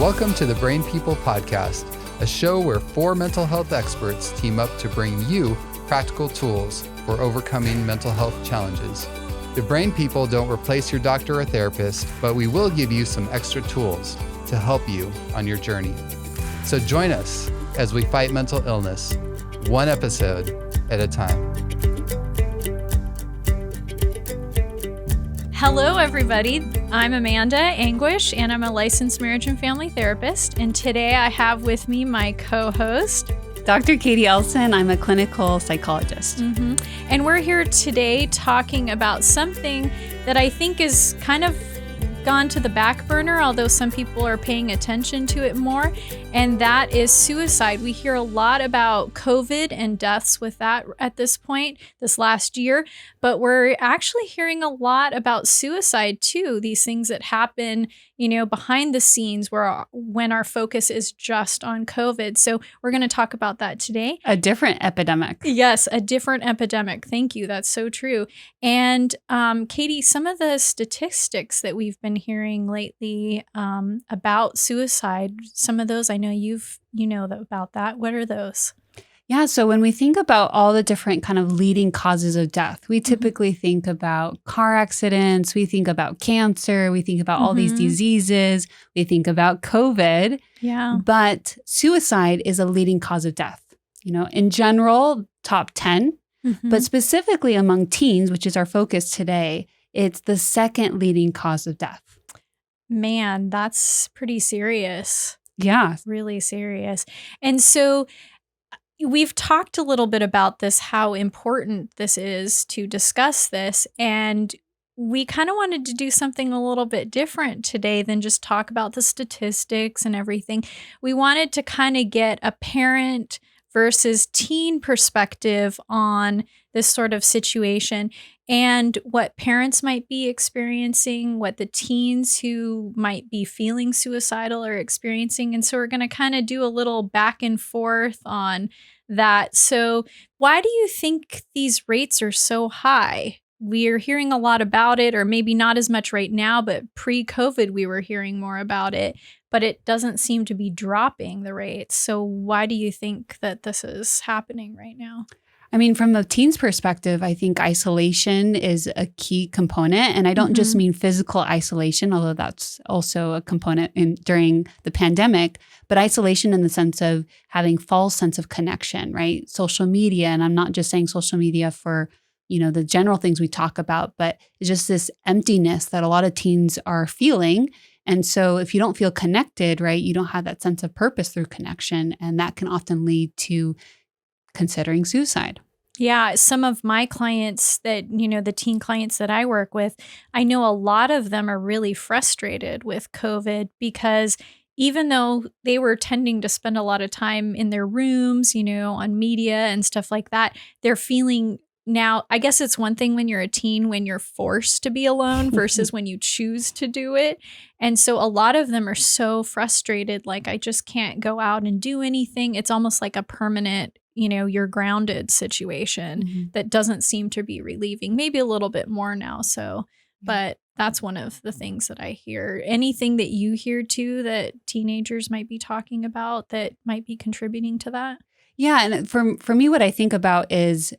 Welcome to the Brain People Podcast, a show where four mental health experts team up to bring you practical tools for overcoming mental health challenges. The Brain People don't replace your doctor or therapist, but we will give you some extra tools to help you on your journey. So join us as we fight mental illness, one episode at a time. Hello, everybody. I'm Amanda Anguish, and I'm a licensed marriage and family therapist. And today I have with me my co-host, Dr. Katie Elsen. I'm a clinical psychologist. And we're here today talking about something that I think is kind of gone to the back burner, although some people are paying attention to it more, and that is suicide. We hear a lot about COVID and deaths with that at this point, this last year, but we're actually hearing a lot about suicide too, these things that happen, behind the scenes when our focus is just on COVID. So we're going to talk about that today. A different epidemic. Yes, a different epidemic. Thank you. That's so true. And Katie, some of the statistics that we've been hearing lately about suicide, some of those I know you know about that. What are those? Yeah, so when we think about all the different kind of leading causes of death, we typically think about car accidents, we think about cancer, we think about all these diseases, we think about COVID. Yeah. But suicide is a leading cause of death. In general, top 10, but specifically among teens, which is our focus today, it's the second leading cause of death. Man, that's pretty serious. Yeah. Really serious. And so we've talked a little bit about this, how important this is to discuss this. And we kind of wanted to do something a little bit different today than just talk about the statistics and everything. We wanted to kind of get a parent versus teen perspective on this sort of situation and what parents might be experiencing, what the teens who might be feeling suicidal are experiencing. And so we're going to kind of do a little back and forth on that. So why do you think these rates are so high? We're hearing a lot about it, or maybe not as much right now, but pre-COVID, we were hearing more about it, but it doesn't seem to be dropping the rates. So why do you think that this is happening right now? I mean, from a teen's perspective, I think isolation is a key component. And I don't just mean physical isolation, although that's also a component during the pandemic, but isolation in the sense of having false sense of connection, right? Social media, and I'm not just saying social media for the general things we talk about, but it's just this emptiness that a lot of teens are feeling. And so if you don't feel connected, right, you don't have that sense of purpose through connection. And that can often lead to considering suicide. Yeah, some of my clients that, the teen clients that I work with, I know a lot of them are really frustrated with COVID because even though they were tending to spend a lot of time in their rooms, on media and stuff like that, they're feeling now, I guess it's one thing when you're a teen, when you're forced to be alone versus when you choose to do it. And so a lot of them are so frustrated, like, I just can't go out and do anything. It's almost like a permanent, you're grounded situation that doesn't seem to be relieving, maybe a little bit more now. So, but that's one of the things that I hear. Anything that you hear too that teenagers might be talking about that might be contributing to that? Yeah. And for me, what I think about is,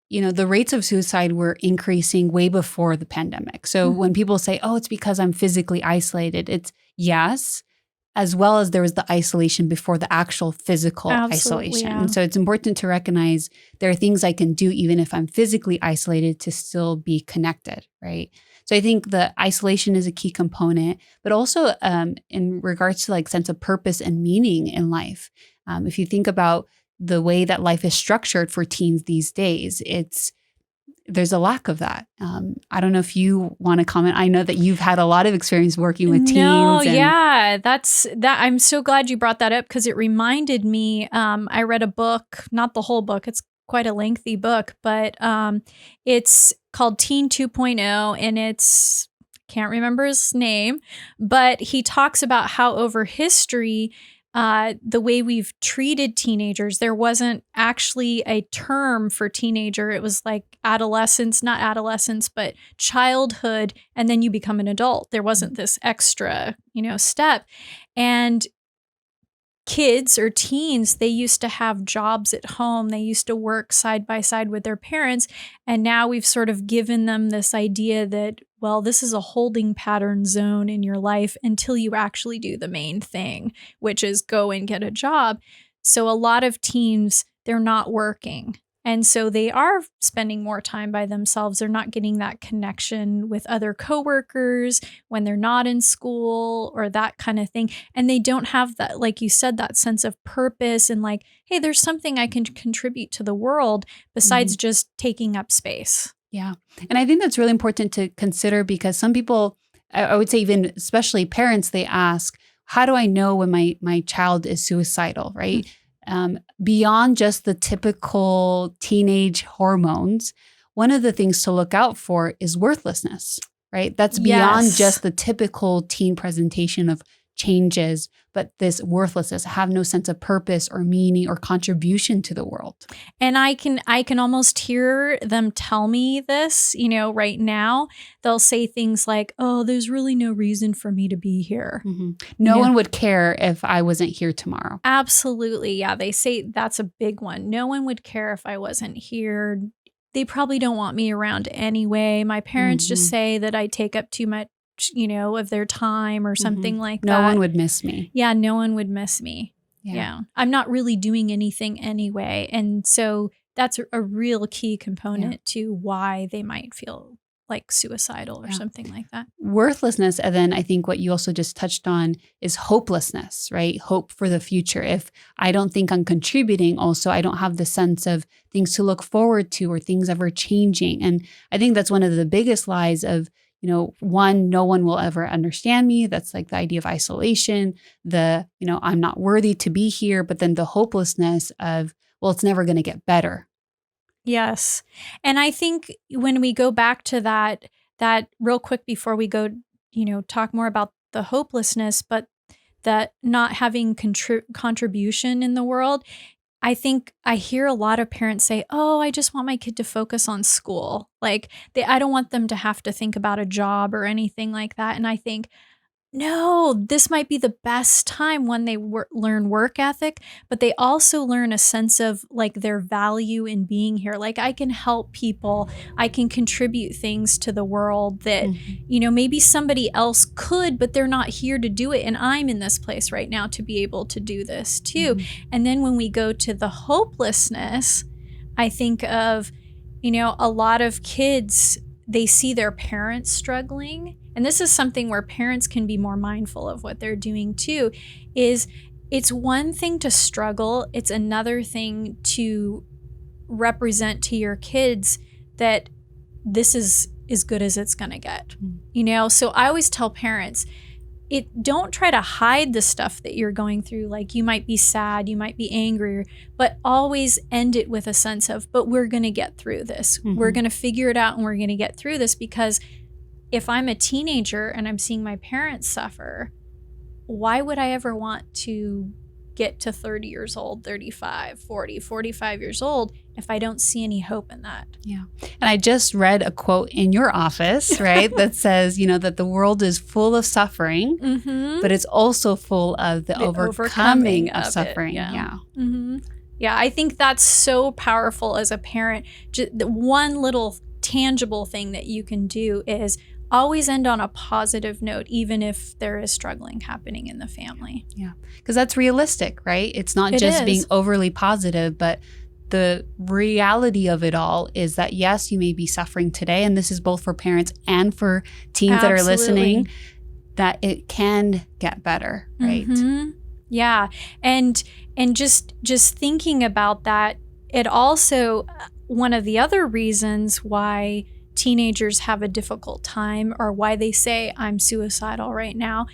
the rates of suicide were increasing way before the pandemic. So when people say, oh, it's because I'm physically isolated, it's yes, as well as there was the isolation before the actual physical isolation. Yeah. And so it's important to recognize there are things I can do even if I'm physically isolated to still be connected, right? So I think the isolation is a key component, but also in regards to like sense of purpose and meaning in life. If you think about the way that life is structured for teens these days, there's a lack of that. I don't know if you want to comment. I know that you've had a lot of experience working with teens. I'm so glad you brought that up because it reminded me, I read a book, not the whole book. It's quite a lengthy book, but it's called Teen 2.0 and can't remember his name, but he talks about how over history, the way we've treated teenagers. There wasn't actually a term for teenager. It was like adolescence, not adolescence, but childhood, and then you become an adult. There wasn't this extra, step. And kids or teens, they used to have jobs at home. They used to work side by side with their parents. And now we've sort of given them this idea that, well, this is a holding pattern zone in your life until you actually do the main thing, which is go and get a job. So a lot of teens, they're not working. And so they are spending more time by themselves. They're not getting that connection with other coworkers when they're not in school or that kind of thing. And they don't have that, like you said, that sense of purpose and like, hey, there's something I can contribute to the world besides just taking up space. Yeah. And I think that's really important to consider because some people, I would say even especially parents, they ask, how do I know when my child is suicidal, right? Beyond just the typical teenage hormones, one of the things to look out for is worthlessness, right? That's beyond just the typical teen presentation of changes, but this worthlessness, have no sense of purpose or meaning or contribution to the world. And I can almost hear them tell me this, right now. They'll say things like, oh, there's really no reason for me to be here. Mm-hmm. No one would care if I wasn't here tomorrow. Absolutely. Yeah. They say that's a big one. No one would care if I wasn't here. They probably don't want me around anyway. My parents just say that I take up too much, of their time or something like that. No one would miss me. Yeah, no one would miss me. Yeah. I'm not really doing anything anyway. And so that's a real key component to why they might feel like suicidal or something like that. Worthlessness. And then I think what you also just touched on is hopelessness, right? Hope for the future. If I don't think I'm contributing, also, I don't have the sense of things to look forward to or things ever changing. And I think that's one of the biggest lies of, one, no one will ever understand me. That's like the idea of isolation, I'm not worthy to be here, but then the hopelessness of, well, it's never going to get better. Yes. And I think when we go back to that real quick before we go, talk more about the hopelessness, but that not having contribution in the world, I think I hear a lot of parents say, oh, I just want my kid to focus on school. Like I don't want them to have to think about a job or anything like that. And I think, no, this might be the best time when they learn work ethic, but they also learn a sense of like their value in being here. Like I can help people, I can contribute things to the world that, maybe somebody else could, but they're not here to do it. And I'm in this place right now to be able to do this too. And then when we go to the hopelessness, I think of, a lot of kids, they see their parents struggling. And this is something where parents can be more mindful of what they're doing too, is it's one thing to struggle. It's another thing to represent to your kids that this is as good as it's going to get, So I always tell parents, don't try to hide the stuff that you're going through. Like you might be sad, you might be angry, but always end it with a sense of, but we're going to get through this. We're going to figure it out and we're going to get through this, because if I'm a teenager and I'm seeing my parents suffer, why would I ever want to get to 30 years old, 35, 40, 45 years old if I don't see any hope in that? Yeah. And I just read a quote in your office, right, that says, that the world is full of suffering, but it's also full of the overcoming of suffering. Yeah. Yeah, I think that's so powerful as a parent. Just the one little tangible thing that you can do is always end on a positive note, even if there is struggling happening in the family. Yeah, because that's realistic, right? It's not just being overly positive, but the reality of it all is that, yes, you may be suffering today, and this is both for parents and for teens that are listening, that it can get better, right? Yeah, and just thinking about that, it also, one of the other reasons why teenagers have a difficult time, or why they say I'm suicidal right now,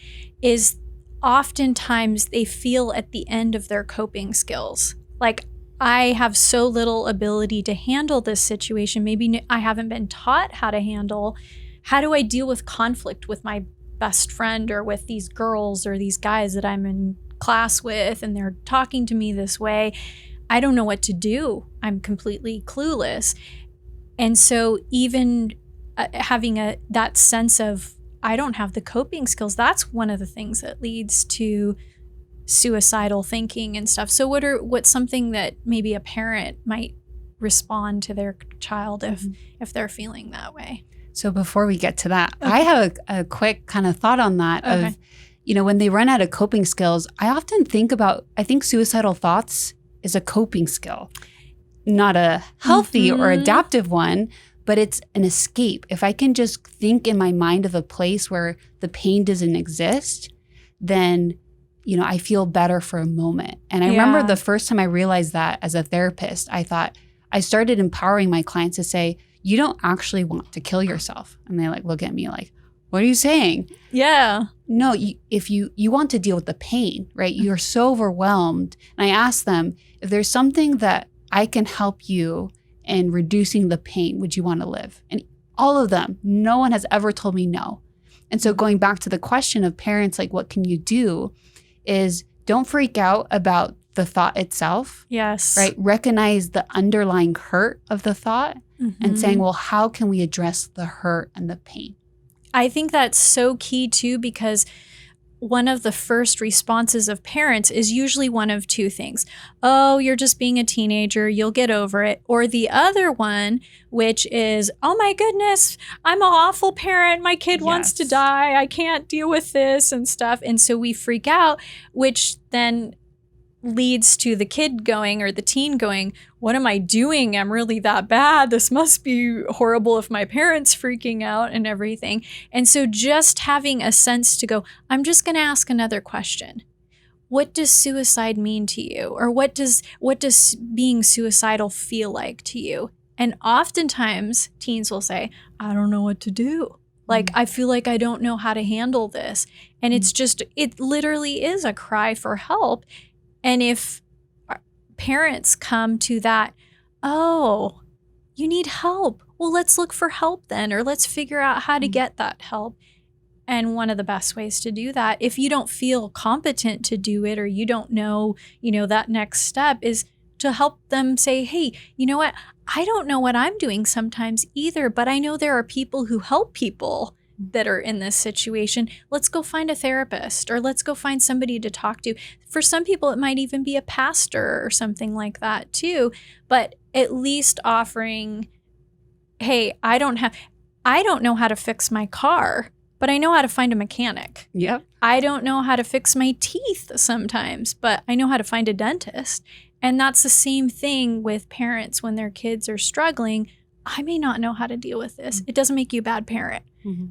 is oftentimes they feel at the end of their coping skills. Like, I have so little ability to handle this situation. Maybe I haven't been taught how do I deal with conflict with my best friend or with these girls or these guys that I'm in class with and they're talking to me this way. I don't know what to do. I'm completely clueless. And so even having that sense of I don't have the coping skills, that's one of the things that leads to suicidal thinking and stuff. So what's something that maybe a parent might respond to their child if they're feeling that way? So before we get to that, I have a quick kind of thought on that of, when they run out of coping skills, I often think suicidal thoughts is a coping skill, not a healthy or adaptive one, but it's an escape. If I can just think in my mind of a place where the pain doesn't exist, then, I feel better for a moment. And I remember the first time I realized that as a therapist, I started empowering my clients to say, you don't actually want to kill yourself. And they look at me like, what are you saying? Yeah. No, if you want to deal with the pain, right? You're so overwhelmed. And I asked them, if there's something that I can help you in reducing the pain, would you want to live? And all of them, no one has ever told me no. And so going back to the question of parents, what can you do, is don't freak out about the thought itself. Yes. Right? Recognize the underlying hurt of the thought and saying, well, how can we address the hurt and the pain? I think that's so key too, because one of the first responses of parents is usually one of two things. Oh, you're just being a teenager, you'll get over it. Or the other one, which is, oh my goodness, I'm an awful parent. My kid wants to die. I can't deal with this and stuff. And so we freak out, which then leads to the kid going, or the teen going, what am I doing? I'm really that bad. This must be horrible if my parents freaking out and everything. And so just having a sense to go, I'm just going to ask another question. What does suicide mean to you? Or what does being suicidal feel like to you? And oftentimes teens will say, I don't know what to do. I feel like I don't know how to handle this. And it literally is a cry for help. And if parents come to that, oh, you need help. Well, let's look for help then, or let's figure out how to get that help. And one of the best ways to do that, if you don't feel competent to do it, or you don't know, that next step, is to help them say, hey, you know what? I don't know what I'm doing sometimes either, but I know there are people who help people that are in this situation. Let's go find a therapist, or let's go find somebody to talk to. For some people, it might even be a pastor or something like that too. But at least offering, hey, I don't know how to fix my car, but I know how to find a mechanic. Yep. I don't know how to fix my teeth sometimes, but I know how to find a dentist. And that's the same thing with parents when their kids are struggling. I may not know how to deal with this. It doesn't make you a bad parent,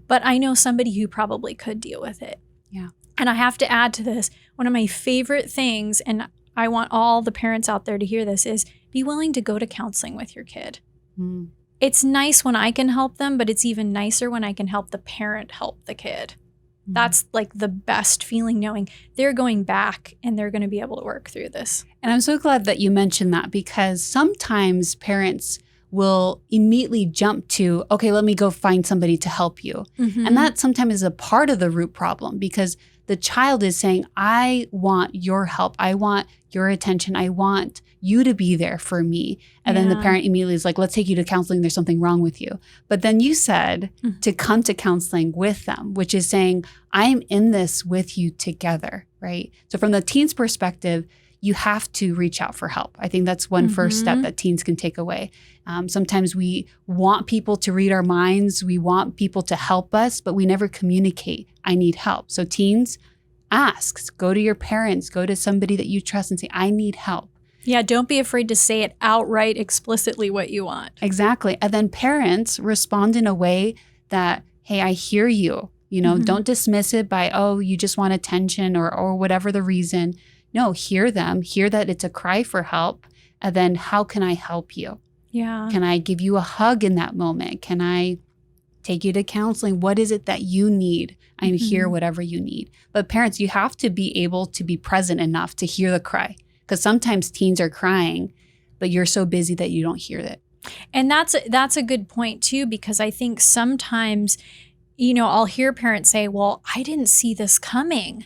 but I know somebody who probably could deal with it. Yeah. And I have to add to this, one of my favorite things, and I want all the parents out there to hear this, is be willing to go to counseling with your kid. It's nice when I can help them, but it's even nicer when I can help the parent help the kid. That's the best feeling, knowing they're going back and they're going to be able to work through this. And I'm so glad that you mentioned that, because sometimes parents will immediately jump to, okay, let me go find somebody to help you. And that sometimes is a part of the root problem, because the child is saying, I want your help. I want your attention. I want you to be there for me. And then the parent immediately is like, let's take you to counseling. There's something wrong with you. But then you said to come to counseling with them, which is saying, I'm in this with you together, right? So from the teen's perspective, you have to reach out for help. I think that's one first step that teens can take away. Sometimes we want people to read our minds. We want people to help us, but we never communicate, I need help. So teens, ask, go to your parents, go to somebody that you trust and say, I need help. Yeah, don't be afraid to say it outright, explicitly what you want. Exactly. And then parents respond in a way that, hey, I hear you. Don't dismiss it by, oh, you just want attention or whatever the reason. No, hear them, hear that it's a cry for help. And then how can I help you? Yeah. Can I give you a hug in that moment? Can I take you to counseling? What is it that you need? I'm here, whatever you need. But parents, you have to be able to be present enough to hear the cry. Because sometimes teens are crying, but you're so busy that you don't hear it. And that's a good point too, because I think sometimes, I'll hear parents say, well, I didn't see this coming.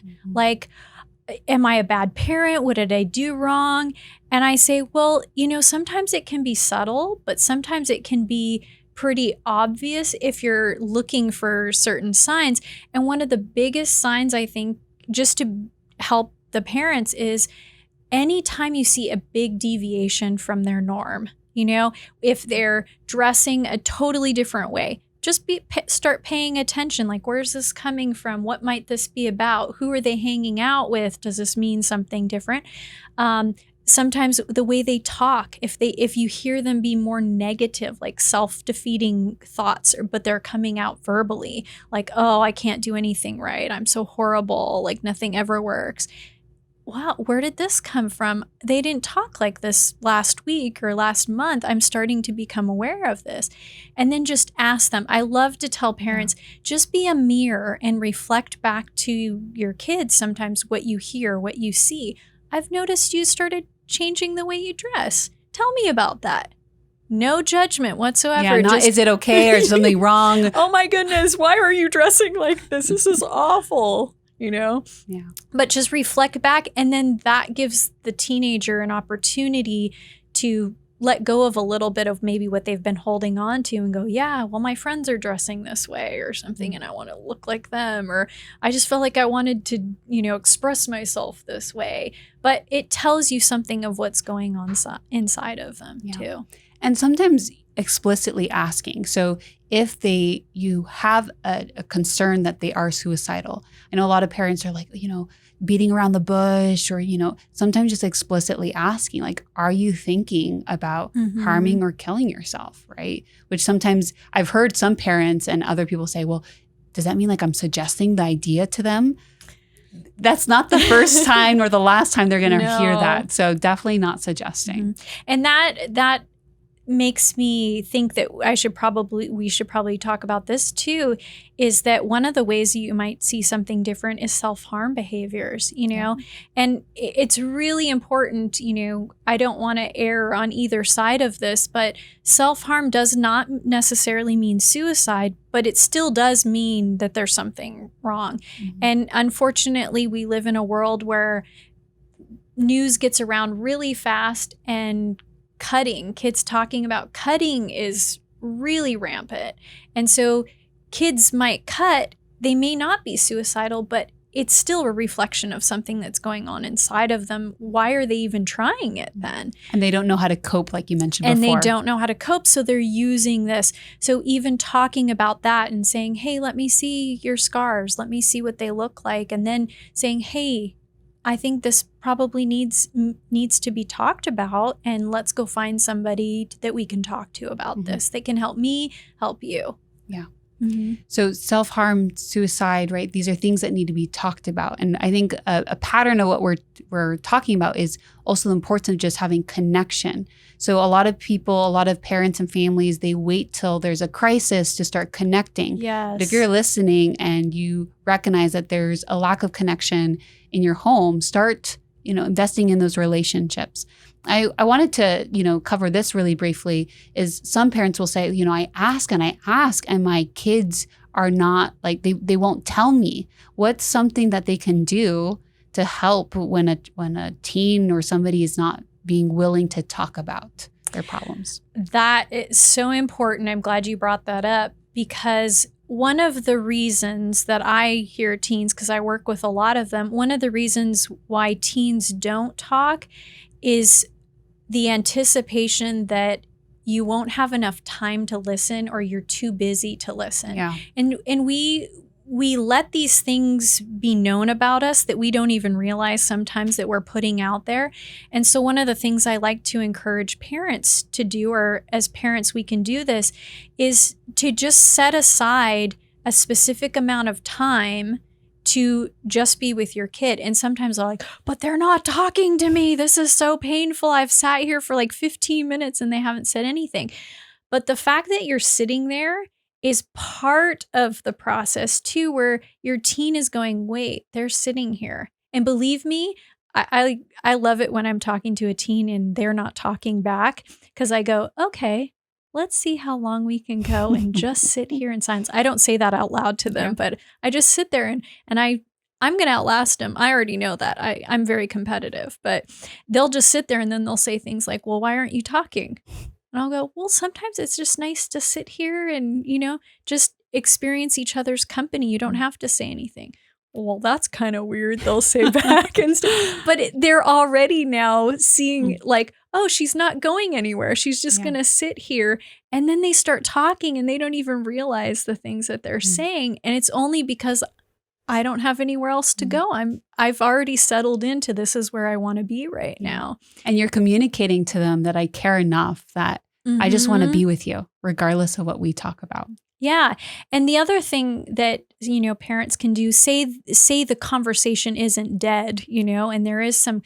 am I a bad parent? What did I do wrong? And I say, well, sometimes it can be subtle, but sometimes it can be pretty obvious if you're looking for certain signs. And one of the biggest signs, I think, just to help the parents is anytime you see a big deviation from their norm, if they're dressing a totally different way, just start paying attention. Like, where's this coming from? What might this be about? Who are they hanging out with? Does this mean something different? Sometimes the way they talk, if you hear them be more negative, like self-defeating thoughts, but they're coming out verbally, like, oh, I can't do anything right. I'm so horrible. Like nothing ever works. Wow, where did this come from? They didn't talk like this last week or last month. I'm starting to become aware of this. And then just ask them. I love to tell parents, just be a mirror and reflect back to your kids sometimes what you hear, what you see. I've noticed you started changing the way you dress. Tell me about that. No judgment whatsoever. Yeah, is it okay or is something wrong? Oh my goodness, why are you dressing like this? This is awful. Yeah. But just reflect back, and then that gives the teenager an opportunity to let go of a little bit of maybe what they've been holding on to and go, yeah, well, my friends are dressing this way or something and I want to look like them, or I just felt like I wanted to, express myself this way. But it tells you something of what's going on inside of them too. And sometimes explicitly asking. So if you have a concern that they are suicidal, I know a lot of parents are like, beating around the bush, or, sometimes just explicitly asking, like, are you thinking about harming or killing yourself, right? Which sometimes I've heard some parents and other people say, well, does that mean like I'm suggesting the idea to them? That's not the first time or the last time they're going to hear that. So definitely not suggesting. And that makes me think that we should probably talk about this too, is that one of the ways you might see something different is self-harm behaviors, and it's really important, I don't want to err on either side of this, but self-harm does not necessarily mean suicide, but it still does mean that there's something wrong. And unfortunately, we live in a world where news gets around really fast, and kids talking about cutting is really rampant. And so kids might cut, they may not be suicidal, but it's still a reflection of something that's going on inside of them. Why are they even trying it then? And they don't know how to cope, like you mentioned and before. And they don't know how to cope, so they're using this. So even talking about that and saying, hey, let me see your scars. Let me see what they look like. And then saying, hey, I think this probably needs to be talked about, and let's go find somebody that we can talk to about this. They can help me, help you. Yeah. So self-harm, suicide, right? These are things that need to be talked about. And I think a pattern of what we're talking about is also the importance of just having connection. So a lot of people, a lot of parents and families, they wait till there's a crisis to start connecting. Yes. But if you're listening and you recognize that there's a lack of connection in your home, start, investing in those relationships. I wanted to, cover this really briefly, is some parents will say, I ask and my kids are not like, they won't tell me. What's something that they can do to help when a teen or somebody is not being willing to talk about their problems? That is so important. I'm glad you brought that up, because one of the reasons that I hear teens, because I work with a lot of them, one of the reasons why teens don't talk is the anticipation that you won't have enough time to listen, or you're too busy to listen. Yeah. And we let these things be known about us that we don't even realize sometimes that we're putting out there. And so one of the things I like to encourage parents to do, or as parents we can do this, is to just set aside a specific amount of time to just be with your kid. And sometimes they're like, but they're not talking to me. This is so painful. I've sat here for like 15 minutes and they haven't said anything. But the fact that you're sitting there is part of the process too, where your teen is going, wait, they're sitting here. And believe me, I love it when I'm talking to a teen and they're not talking back, because I go, okay, let's see how long we can go and just sit here in silence. I don't say that out loud to them, but I just sit there and I'm going to outlast them. I already know that. I'm very competitive, but they'll just sit there and then they'll say things like, well, why aren't you talking? And I'll go, well, sometimes it's just nice to sit here and, just experience each other's company. You don't have to say anything. Well, that's kind of weird, they'll say back and stuff. But they're already now seeing like, oh, she's not going anywhere. She's just going to sit here. And then they start talking and they don't even realize the things that they're saying. And it's only because I don't have anywhere else to go. I've already settled into this is where I want to be right now. And you're communicating to them that I care enough that I just want to be with you, regardless of what we talk about. Yeah. And the other thing that, parents can do, say the conversation isn't dead, and there is some,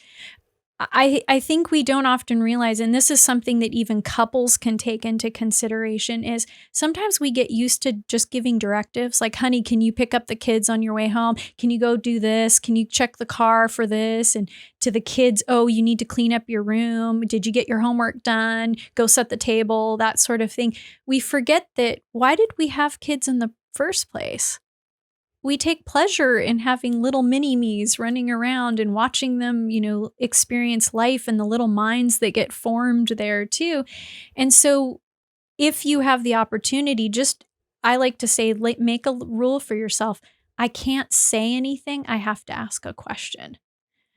I think we don't often realize, and this is something that even couples can take into consideration, is sometimes we get used to just giving directives like, honey, can you pick up the kids on your way home? Can you go do this? Can you check the car for this? And to the kids, oh, you need to clean up your room. Did you get your homework done? Go set the table, that sort of thing. We forget that why did we have kids in the first place? We take pleasure in having little mini-me's running around and watching them, experience life and the little minds that get formed there too. And so if you have the opportunity, I like to say, make a rule for yourself. I can't say anything. I have to ask a question.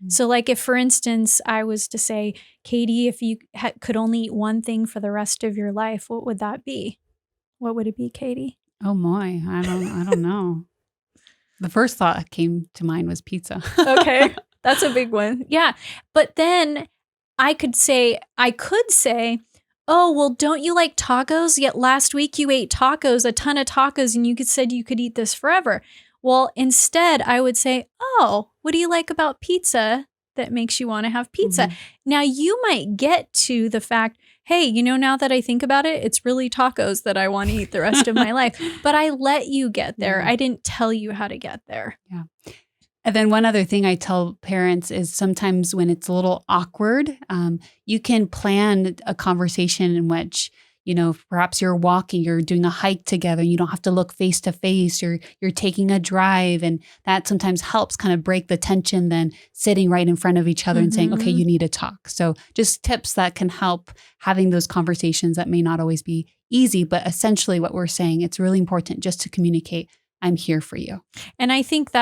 So like if, for instance, I was to say, Katie, if you could only eat one thing for the rest of your life, what would that be? What would it be, Katie? Oh my, I don't know. The first thought that came to mind was pizza. Okay, that's a big one. Yeah. But then I could say, oh, well, don't you like tacos? Yet last week you ate tacos, a ton of tacos, and you said you could eat this forever. Well, instead, I would say, oh, what do you like about pizza that makes you want to have pizza? Now, you might get to the fact, hey, now that I think about it, it's really tacos that I want to eat the rest of my life. But I let you get there. I didn't tell you how to get there. Yeah. And then one other thing I tell parents is sometimes when it's a little awkward, you can plan a conversation in which, perhaps you're walking, you're doing a hike together, you don't have to look face to face, you're taking a drive. And that sometimes helps kind of break the tension than sitting right in front of each other and saying, okay, you need to talk. So just tips that can help having those conversations that may not always be easy, but essentially what we're saying, it's really important just to communicate, I'm here for you. And I think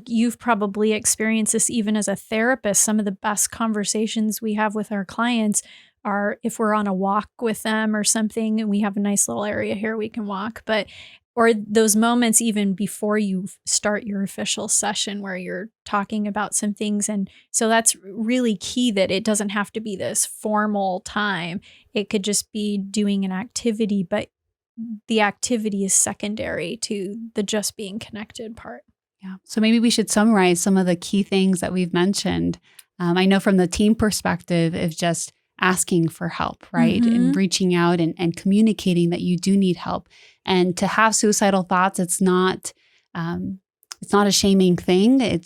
you've probably experienced this even as a therapist. Some of the best conversations we have with our clients are if we're on a walk with them or something, and we have a nice little area here we can walk, or those moments even before you start your official session where you're talking about some things. And so that's really key, that it doesn't have to be this formal time. It could just be doing an activity, but the activity is secondary to the just being connected part. Yeah. So maybe we should summarize some of the key things that we've mentioned. I know from the team perspective, it's just asking for help, right? And reaching out and communicating that you do need help. And to have suicidal thoughts, it's not a shaming thing.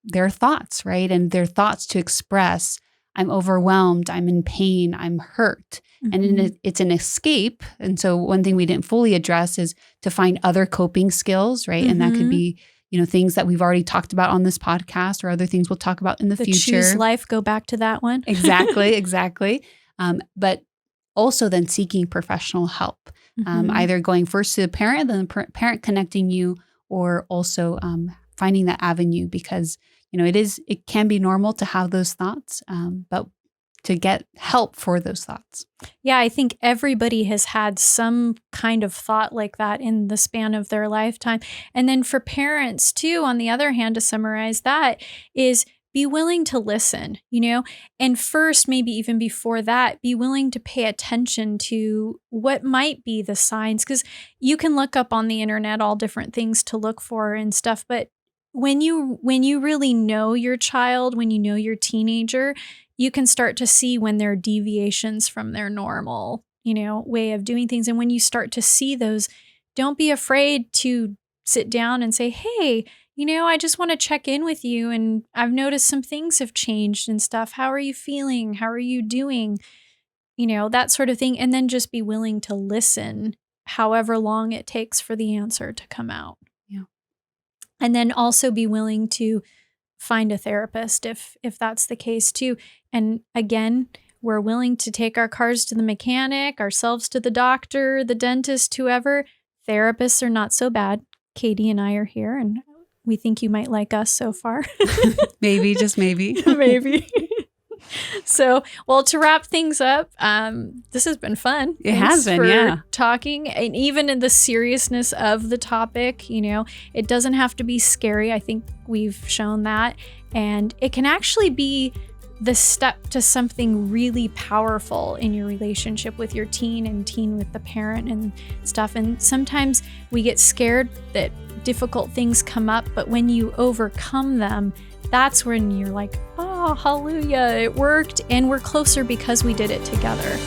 Their thoughts, right? And their thoughts to express, I'm overwhelmed, I'm in pain, I'm hurt. And it's an escape. And so one thing we didn't fully address is to find other coping skills, right? And that could be, things that we've already talked about on this podcast or other things we'll talk about in the future. Choose life, go back to that one. Exactly. But also then seeking professional help, either going first to the parent, then the parent connecting you, or also finding that avenue, because, it can be normal to have those thoughts, but to get help for those thoughts. Yeah, I think everybody has had some kind of thought like that in the span of their lifetime. And then for parents too, on the other hand, to summarize that, is be willing to listen, and first, maybe even before that, be willing to pay attention to what might be the signs, because you can look up on the internet all different things to look for and stuff. But when you really know your child, when you know your teenager, you can start to see when there are deviations from their normal, way of doing things. And when you start to see those, don't be afraid to sit down and say, hey, I just want to check in with you. And I've noticed some things have changed and stuff. How are you feeling? How are you doing? That sort of thing. And then just be willing to listen, however long it takes for the answer to come out. Yeah. And then also be willing to find a therapist if that's the case too. And again, we're willing to take our cars to the mechanic, ourselves to the doctor, the dentist, whoever. Therapists are not so bad. Katie and I are here, and we think you might like us so far. Maybe, just maybe. Maybe. So, well, to wrap things up, this has been fun. It has been, yeah. Talking, and even in the seriousness of the topic, it doesn't have to be scary. I think we've shown that. And it can actually be the step to something really powerful in your relationship with your teen and teen with the parent and stuff. And sometimes we get scared that difficult things come up, but when you overcome them, that's when you're like, oh, hallelujah, it worked. And we're closer because we did it together.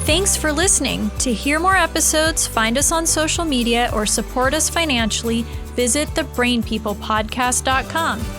Thanks for listening. To hear more episodes, find us on social media, or support us financially, visit thebrainpeoplepodcast.com.